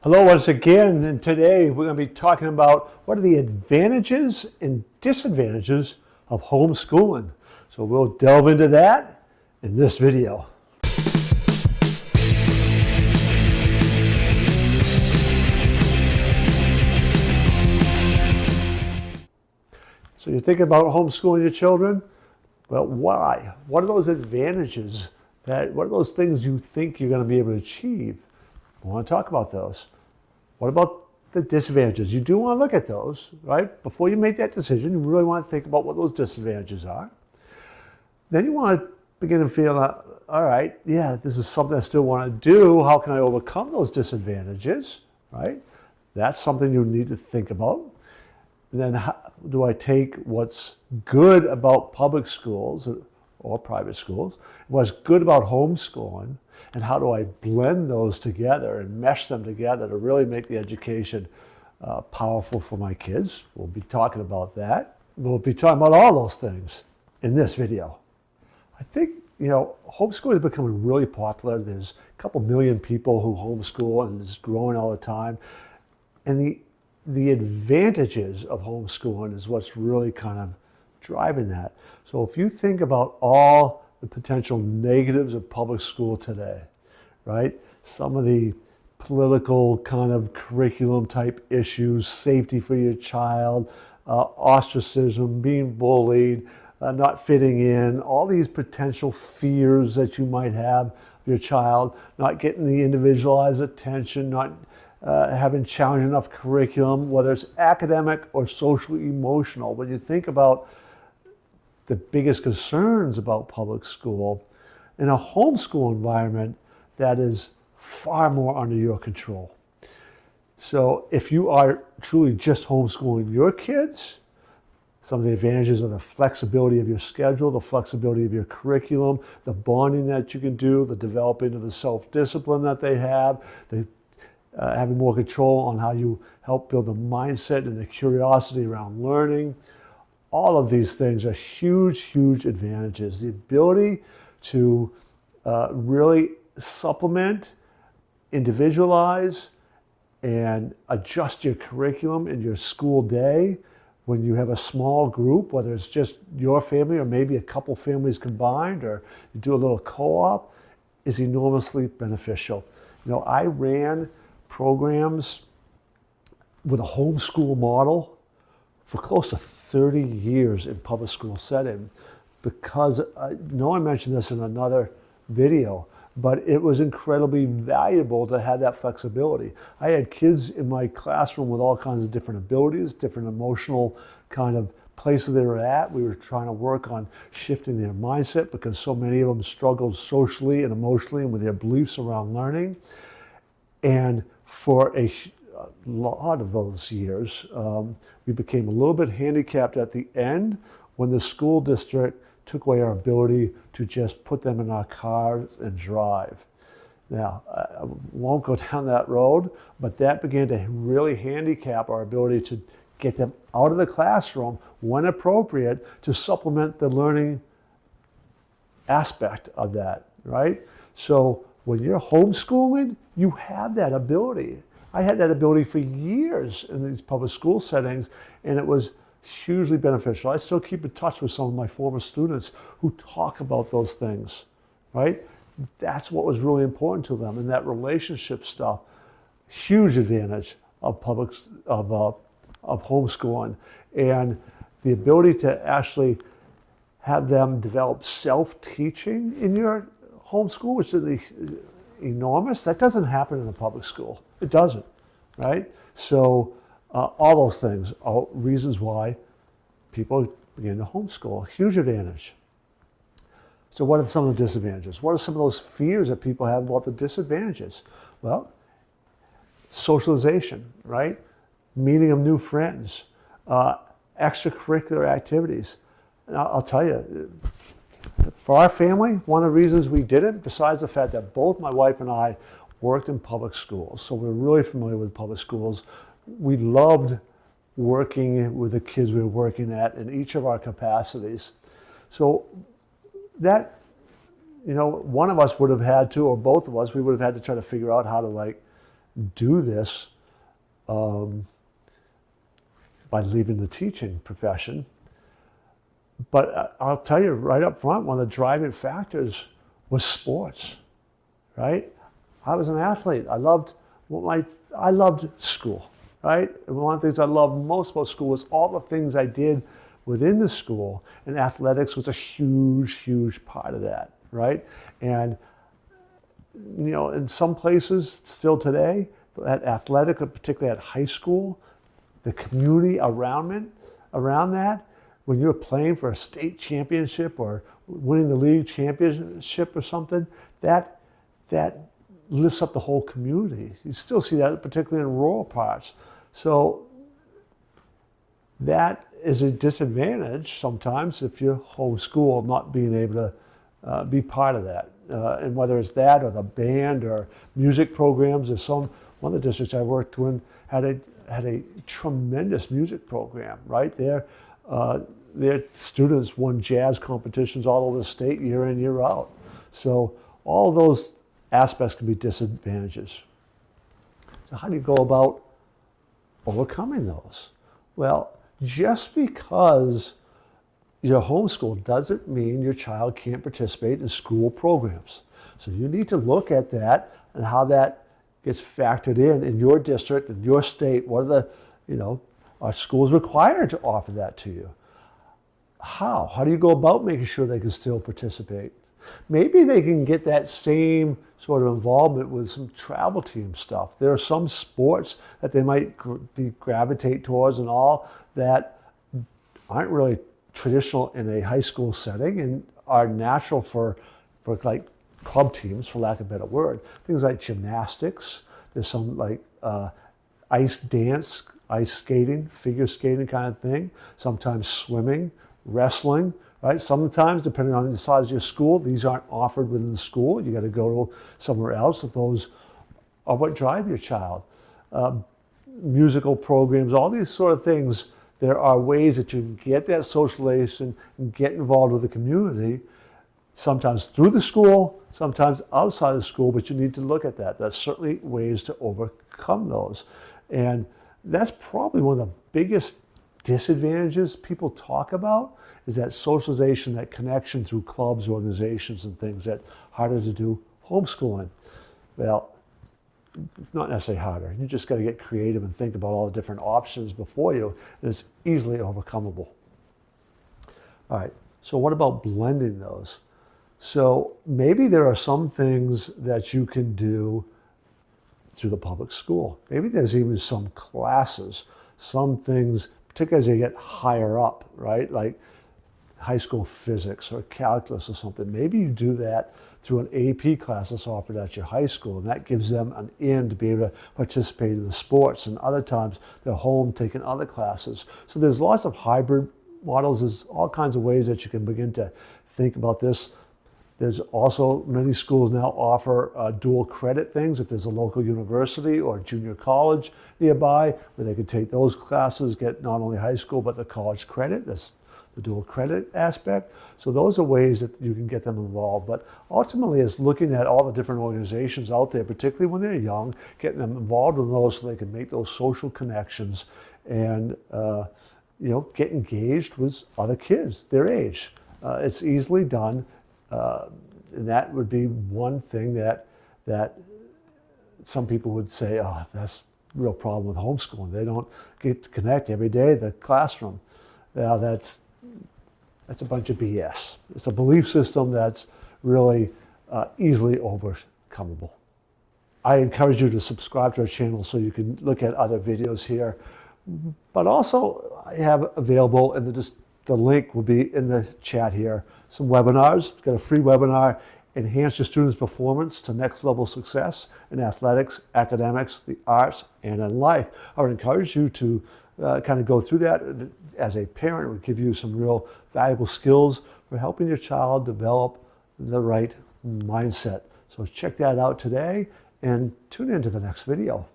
Hello once again, and today we're going to be talking about what are the advantages and disadvantages of homeschooling. So we'll delve into that in this video. So you're thinking about homeschooling your children? Well, why? What are those advantages? What are those things you think you're going to be able to achieve? We want to talk about those. What about the disadvantages? You do want to look at those, right? Before you make that decision, you really want to think about what those disadvantages are. Then you want to begin to feel, all right, yeah, this is something I still want to do. How can I overcome those disadvantages, right? That's something you need to think about. And then how do I take what's good about public schools or private schools, what's good about homeschooling, and how do I blend those together and mesh them together to really make the education powerful for my kids? We'll be talking about that. We'll be talking about all those things in this video. I think, homeschooling is becoming really popular. There's a couple million people who homeschool, and it's growing all the time. And the advantages of homeschooling is what's really kind of driving that. So if you think about all the potential negatives of public school today, right? Some of the political kind of curriculum type issues, safety for your child, ostracism, being bullied, not fitting in, all these potential fears that you might have of your child, not getting the individualized attention, not having challenging enough curriculum, whether it's academic or socially emotional. When you think about the biggest concerns about public school, in a homeschool environment, that is far more under your control. So if you are truly just homeschooling your kids, some of the advantages are the flexibility of your schedule, the flexibility of your curriculum, the bonding that you can do, the developing of the self-discipline that they have, the having more control on how you help build the mindset and the curiosity around learning. All of these things are huge, huge advantages. The ability to really supplement, individualize, and adjust your curriculum in your school day when you have a small group, whether it's just your family or maybe a couple families combined, or you do a little co-op, is enormously beneficial. I ran programs with a homeschool model for close to 30 years in public school setting, because no one mentioned this in another video, but it was incredibly valuable to have that flexibility. I had kids in my classroom with all kinds of different abilities, different emotional kind of places they were at. We were trying to work on shifting their mindset because so many of them struggled socially and emotionally and with their beliefs around learning. And for a lot of those years, we became a little bit handicapped at the end when the school district took away our ability to just put them in our cars and drive. Now, I won't go down that road, but that began to really handicap our ability to get them out of the classroom when appropriate to supplement the learning aspect of that, right? So when you're homeschooling, you have that ability. I had that ability for years in these public school settings, and it was hugely beneficial. I still keep in touch with some of my former students who talk about those things, right? That's what was really important to them, and that relationship stuff, huge advantage of homeschooling, and the ability to actually have them develop self-teaching in your homeschool, which is enormous. That doesn't happen in a public school. It doesn't, right? So all those things are reasons why people begin to homeschool. Huge advantage. So what are some of the disadvantages? What are some of those fears that people have about the disadvantages? Well, socialization, right? Meeting of new friends, extracurricular activities. And I'll tell you, for our family, one of the reasons we did it, besides the fact that both my wife and I worked in public schools, so we're really familiar with public schools, we loved working with the kids we were working at in each of our capacities. So that, one of us would have had to, or both of us, we would have had to try to figure out how to do this by leaving the teaching profession. But I'll tell you right up front, one of the driving factors was sports, right? I was an athlete. I loved school, right? And one of the things I loved most about school was all the things I did within the school, and athletics was a huge, huge part of that, right? And you know, in some places still today, at athletic, particularly at high school, the community around that, when you're playing for a state championship or winning the league championship or something, that lifts up the whole community. You still see that particularly in rural parts. So that is a disadvantage sometimes if you're homeschooled, not being able to be part of that. And whether it's that or the band or music programs, one of the districts I worked in had a tremendous music program, right? Their students won jazz competitions all over the state year in, year out. So all those aspects can be disadvantages. So how do you go about overcoming those? Well, just because you're homeschooled doesn't mean your child can't participate in school programs. So you need to look at that and how that gets factored in your district, in your state. What are are schools required to offer that to you? How? How do you go about making sure they can still participate? Maybe they can get that same sort of involvement with some travel team stuff. There are some sports that they might gravitate towards and all that aren't really traditional in a high school setting and are natural for like club teams, for lack of a better word. Things like gymnastics. There's some like ice dance, ice skating, figure skating kind of thing. Sometimes swimming, wrestling, right? Sometimes, depending on the size of your school, these aren't offered within the school. You got to go to somewhere else if those are what drive your child. Musical programs, all these sort of things. There are ways that you can get that socialization and get involved with the community, sometimes through the school, sometimes outside the school, but you need to look at that. That's certainly ways to overcome those. And that's probably one of the biggest disadvantages people talk about, is that socialization, that connection through clubs, organizations, and things that harder to do homeschooling. Well, not necessarily harder. You just got to get creative and think about all the different options before you, and it's easily overcomable. All right, so what about blending those? So maybe there are some things that you can do through the public school. Maybe there's even some classes, some things, particularly as you get higher up, right? Like high school physics or calculus or something. Maybe you do that through an AP class that's offered at your high school, and that gives them an in to be able to participate in the sports. And other times they're home taking other classes. So there's lots of hybrid models. There's all kinds of ways that you can begin to think about this. There's also many schools now offer dual credit things. If there's a local university or junior college nearby where they could take those classes, get not only high school but the college credit. That's the dual credit aspect. So those are ways that you can get them involved. But ultimately it's looking at all the different organizations out there, particularly when they're young, getting them involved in those so they can make those social connections and get engaged with other kids their age. It's easily done. And that would be one thing that some people would say, oh, that's a real problem with homeschooling. They don't get to connect every day in the classroom. Now that's a bunch of BS. It's a belief system that's really easily overcomable. I encourage you to subscribe to our channel so you can look at other videos here. But also I have available, and the link will be in the chat here, some webinars. We've got a free webinar, Enhance Your Students' Performance to Next Level Success in Athletics, Academics, the Arts, and in Life. I would encourage you to kind of go through that. As a parent, it would give you some real valuable skills for helping your child develop the right mindset. So check that out today and tune into the next video.